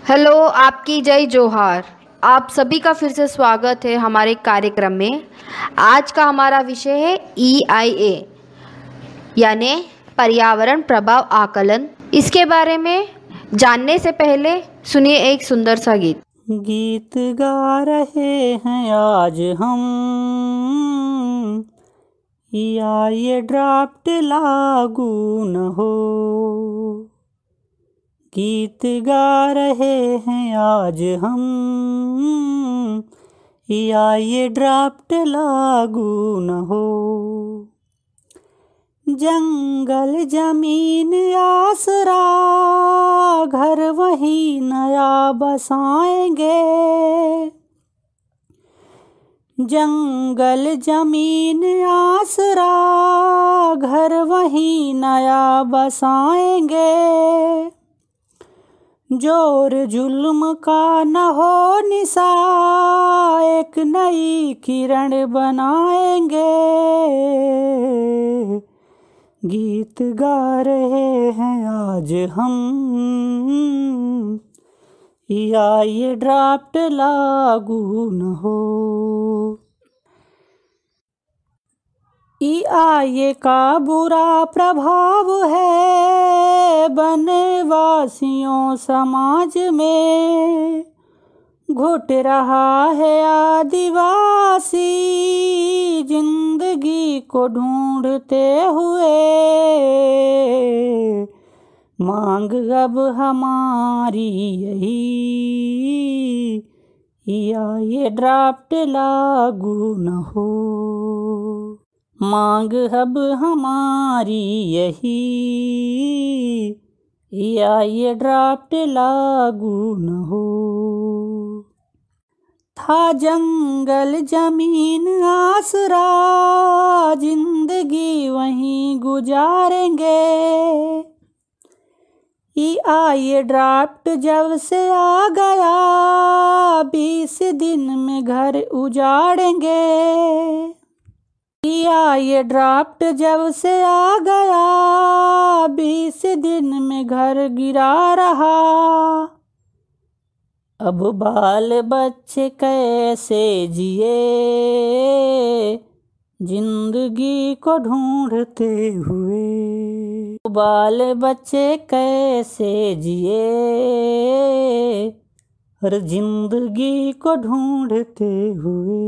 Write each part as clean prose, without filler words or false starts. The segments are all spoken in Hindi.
हेलो, आपकी जय जोहार। आप सभी का फिर से स्वागत है हमारे कार्यक्रम में। आज का हमारा विषय है EIA यानी पर्यावरण प्रभाव आकलन। इसके बारे में जानने से पहले सुनिए एक सुंदर सा गीत। गीत गा रहे हैं आज हम, या ये ड्राफ्ट लागू न हो। गीत गा रहे हैं आज हम, या ये ड्राफ्ट लागू न हो। जंगल जमीन आसरा घर वही नया बसाएंगे। जंगल जमीन आसरा घर वही नया बसाएंगे। जोर जुल्म का न हो निशा, एक नई किरण बनाएंगे। गीत गा रहे हैं आज हम, या ये ड्राफ्ट लागू न हो। EIA का बुरा प्रभाव है वनवासियों समाज में। घुट रहा है आदिवासी जिंदगी को ढूंढते हुए। मांग अब हमारी यही, या ये ड्राफ्ट लागू न हो। मांग अब हमारी यही, या ये ड्राफ्ट लागू न हो। था जंगल जमीन आसरा जिंदगी वहीं गुजारेंगे। EIA ड्राफ्ट जब से आ गया 20 दिन में घर उजाड़ेंगे। EIA ड्राफ्ट जब से आ गया 20 दिन में घर गिरा रहा। अब बाल बच्चे कैसे जिए जिंदगी को ढूंढते हुए। बाल बच्चे कैसे जिए हर जिंदगी को ढूंढते हुए।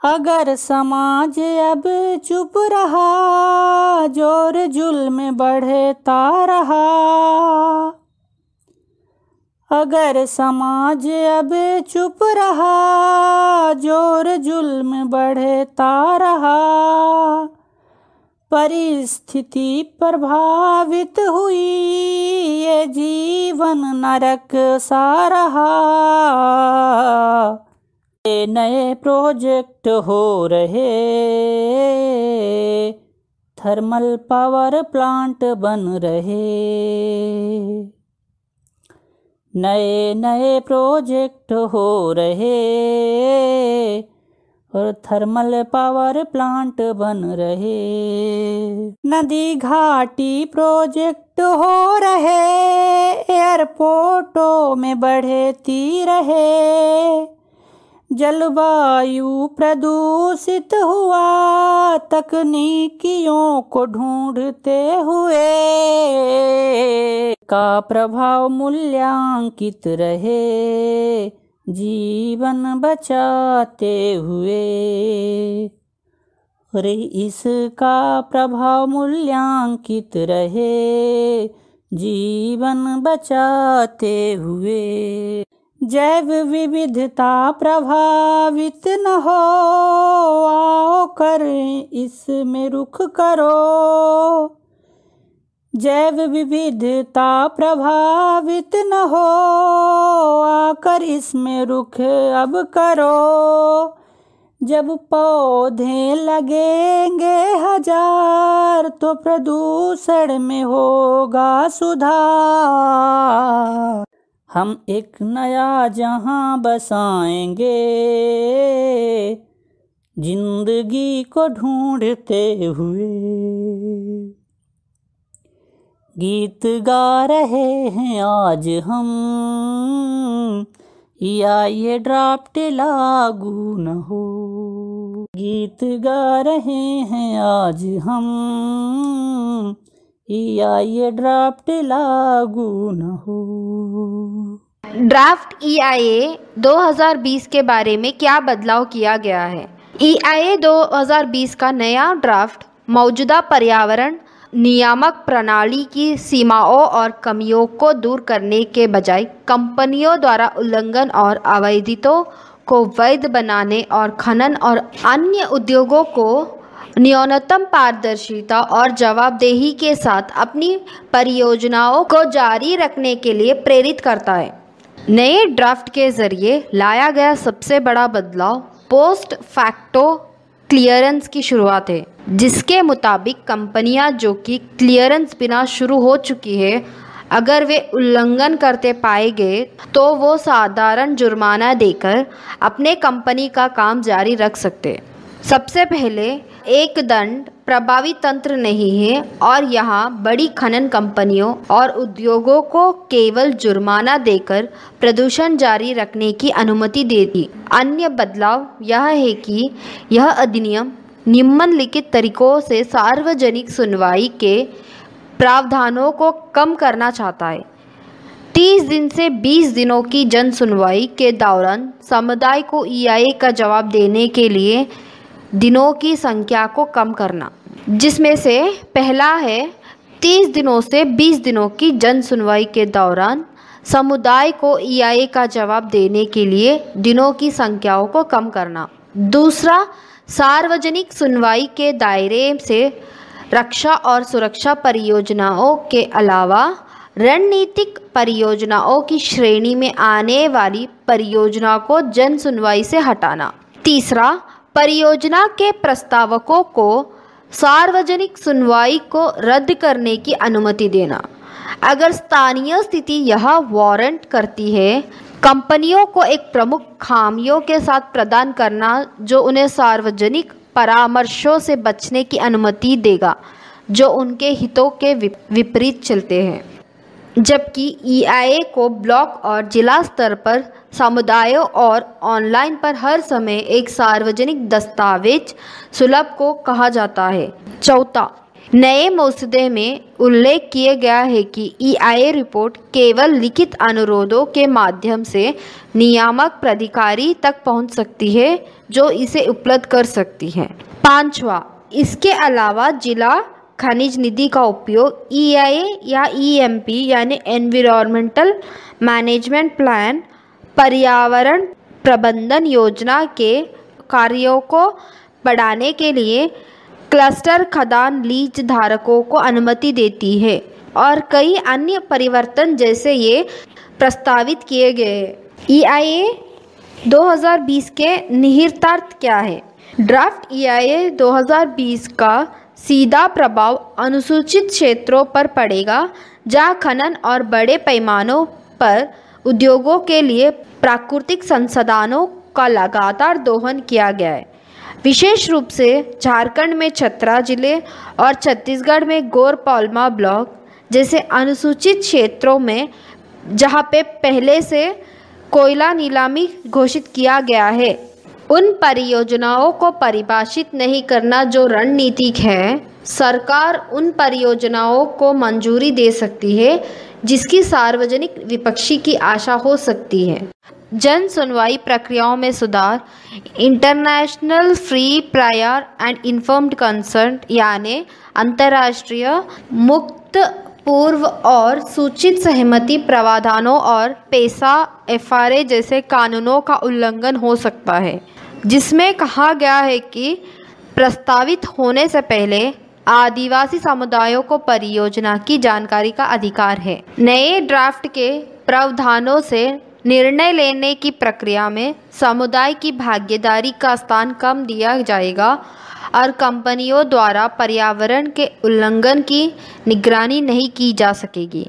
अगर समाज अब चुप रहा, जोर जुल्म बढ़ता रहा। अगर समाज अब चुप रहा, जोर जुल्म बढ़ता रहा। परिस्थिति प्रभावित हुई, ये जीवन नरक सा रहा। नए प्रोजेक्ट हो रहे, थर्मल पावर प्लांट बन रहे। नए नए प्रोजेक्ट हो रहे और थर्मल पावर प्लांट बन रहे। नदी घाटी प्रोजेक्ट हो रहे, एयरपोर्टों में बढ़ती रहे। जलवायु प्रदूषित हुआ, तकनीकियों को ढूंढते हुए। का प्रभाव मूल्यांकित रहे, जीवन बचाते हुए। अरे इसका प्रभाव मूल्यांकित रहे, जीवन बचाते हुए। जैव विविधता प्रभावित न हो, आओ कर इसमें रुख करो। जैव विविधता प्रभावित न हो, आकर इसमें रुख अब करो। जब पौधे लगेंगे 1000 तो प्रदूषण में होगा सुधार। हम एक नया जहां बसाएंगे, जिंदगी को ढूंढते हुए। गीत गा रहे हैं आज हम, या ये ड्राफ्ट लागू न हो। गीत गा रहे हैं आज हम, या ये ड्राफ्ट लागू न हो। ड्राफ्ट EIA 2020 के बारे में क्या बदलाव किया गया है? EIA 2020 का नया ड्राफ्ट मौजूदा पर्यावरण नियामक प्रणाली की सीमाओं और कमियों को दूर करने के बजाय कंपनियों द्वारा उल्लंघन और अवैधताओं को वैध बनाने और खनन और अन्य उद्योगों को न्यूनतम पारदर्शिता और जवाबदेही के साथ अपनी परियोजनाओं को जारी रखने के लिए प्रेरित करता है। नए ड्राफ्ट के जरिए लाया गया सबसे बड़ा बदलाव पोस्ट फैक्टो क्लियरेंस की शुरुआत है, जिसके मुताबिक कंपनियां जो कि क्लियरेंस बिना शुरू हो चुकी है, अगर वे उल्लंघन करते पाए गए तो वो साधारण जुर्माना देकर अपने कंपनी का काम जारी रख सकते। सबसे पहले एक दंड प्रभावी तंत्र नहीं है और यहाँ बड़ी खनन कंपनियों और उद्योगों को केवल जुर्माना देकर प्रदूषण जारी रखने की अनुमति देती। अन्य बदलाव यह है कि यह अधिनियम निम्नलिखित तरीकों से सार्वजनिक सुनवाई के प्रावधानों को कम करना चाहता है। 30 दिन से 20 दिनों की जन सुनवाई के दौरान समुदाय को EIA का जवाब देने के लिए दिनों की संख्या को कम करना, जिसमें से पहला है 30 दिनों से 20 दिनों की जन सुनवाई के दौरान समुदाय को EIA का जवाब देने के लिए दिनों की संख्याओं को कम करना। दूसरा, सार्वजनिक सुनवाई के दायरे से रक्षा और सुरक्षा परियोजनाओं के अलावा रणनीतिक परियोजनाओं की श्रेणी में आने वाली परियोजना को जन सुनवाई से हटाना। तीसरा, परियोजना के प्रस्तावकों को सार्वजनिक सुनवाई को रद्द करने की अनुमति देना, अगर स्थानीय स्थिति यह वारंट करती है। कंपनियों को एक प्रमुख खामियों के साथ प्रदान करना जो उन्हें सार्वजनिक परामर्शों से बचने की अनुमति देगा जो उनके हितों के विपरीत चलते हैं। जबकि EIA को ब्लॉक और जिला स्तर पर समुदायों और ऑनलाइन पर हर समय एक सार्वजनिक दस्तावेज सुलभ को कहा जाता है। चौथा, नए मसौदे में उल्लेख किया गया है कि EIA रिपोर्ट केवल लिखित अनुरोधों के माध्यम से नियामक प्राधिकारी तक पहुंच सकती है जो इसे उपलब्ध कर सकती है। पांचवा, इसके अलावा जिला खनिज निधि का उपयोग EIA या EMP यानी एनवायरमेंटल मैनेजमेंट प्लान पर्यावरण प्रबंधन योजना के कार्यों को बढ़ाने के लिए क्लस्टर खदान लीज धारकों को अनुमति देती है और कई अन्य परिवर्तन जैसे ये प्रस्तावित किए गए। EIA 2020 के निहितार्थ क्या है? ड्राफ्ट EIA 2020 का सीधा प्रभाव अनुसूचित क्षेत्रों पर पड़ेगा जहां खनन और बड़े पैमानों पर उद्योगों के लिए प्राकृतिक संसाधनों का लगातार दोहन किया गया है। विशेष रूप से झारखंड में चतरा जिले और छत्तीसगढ़ में गोरपालमा ब्लॉक जैसे अनुसूचित क्षेत्रों में जहां पे पहले से कोयला नीलामी घोषित किया गया है, उन परियोजनाओं को परिभाषित नहीं करना जो रणनीतिक है। सरकार उन परियोजनाओं को मंजूरी दे सकती है जिसकी सार्वजनिक विपक्षी की आशा हो सकती है। जन सुनवाई प्रक्रियाओं में सुधार, international free prior and informed consent यानी अंतर्राष्ट्रीय मुक्त पूर्व और सूचित सहमति प्रावधानों और पेशा FRA जैसे कानूनों का उल्लंघन हो सकता है, जिसमें कहा गया है कि प्रस्तावित होने से पहले आदिवासी समुदायों को परियोजना की जानकारी का अधिकार है। नए ड्राफ्ट के प्रावधानों से निर्णय लेने की प्रक्रिया में समुदाय की भागीदारी का स्थान कम दिया जाएगा और कंपनियों द्वारा पर्यावरण के उल्लंघन की निगरानी नहीं की जा सकेगी।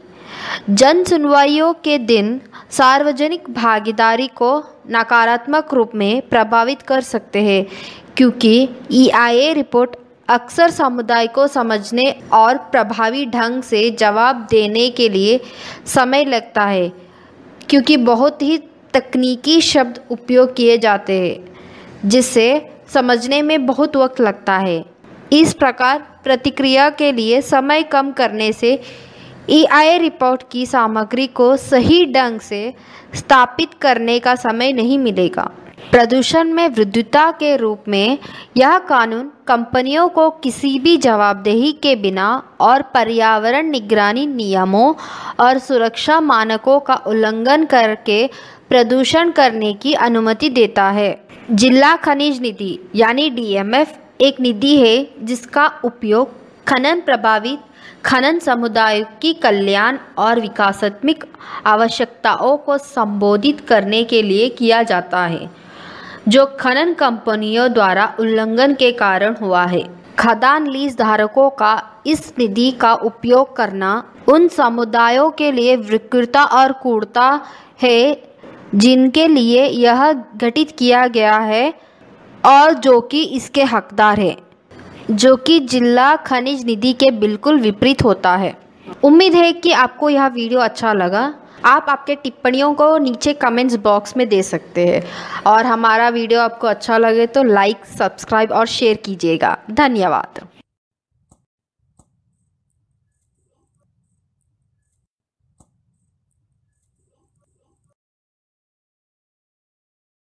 जन सुनवाइयों के दिन सार्वजनिक भागीदारी को नकारात्मक रूप में प्रभावित कर सकते हैं क्योंकि EIA रिपोर्ट अक्सर समुदाय को समझने और प्रभावी ढंग से जवाब देने के लिए समय लगता है, क्योंकि बहुत ही तकनीकी शब्द उपयोग किए जाते हैं जिससे समझने में बहुत वक्त लगता है। इस प्रकार प्रतिक्रिया के लिए समय कम करने से EIA रिपोर्ट की सामग्री को सही ढंग से स्थापित करने का समय नहीं मिलेगा। प्रदूषण में वृद्धिता के रूप में यह कानून कंपनियों को किसी भी जवाबदेही के बिना और पर्यावरण निगरानी नियमों और सुरक्षा मानकों का उल्लंघन करके प्रदूषण करने की अनुमति देता है। जिला खनिज निधि यानी DMF एक निधि है जिसका उपयोग खनन प्रभावित खनन समुदायों की कल्याण और विकासात्मक आवश्यकताओं को संबोधित करने के लिए किया जाता है, जो खनन कंपनियों द्वारा उल्लंघन के कारण हुआ है। खदान लीज धारकों का इस निधि का उपयोग करना उन समुदायों के लिए विकृता और क्रूरता है जिनके लिए यह गठित किया गया है और जो कि इसके हकदार है, जो कि जिला खनिज निधि के बिल्कुल विपरीत होता है। उम्मीद है कि आपको यह वीडियो अच्छा लगा। आप आपके टिप्पणियों को नीचे कमेंट्स बॉक्स में दे सकते हैं और हमारा वीडियो आपको अच्छा लगे तो लाइक, सब्सक्राइब और शेयर कीजिएगा। धन्यवाद।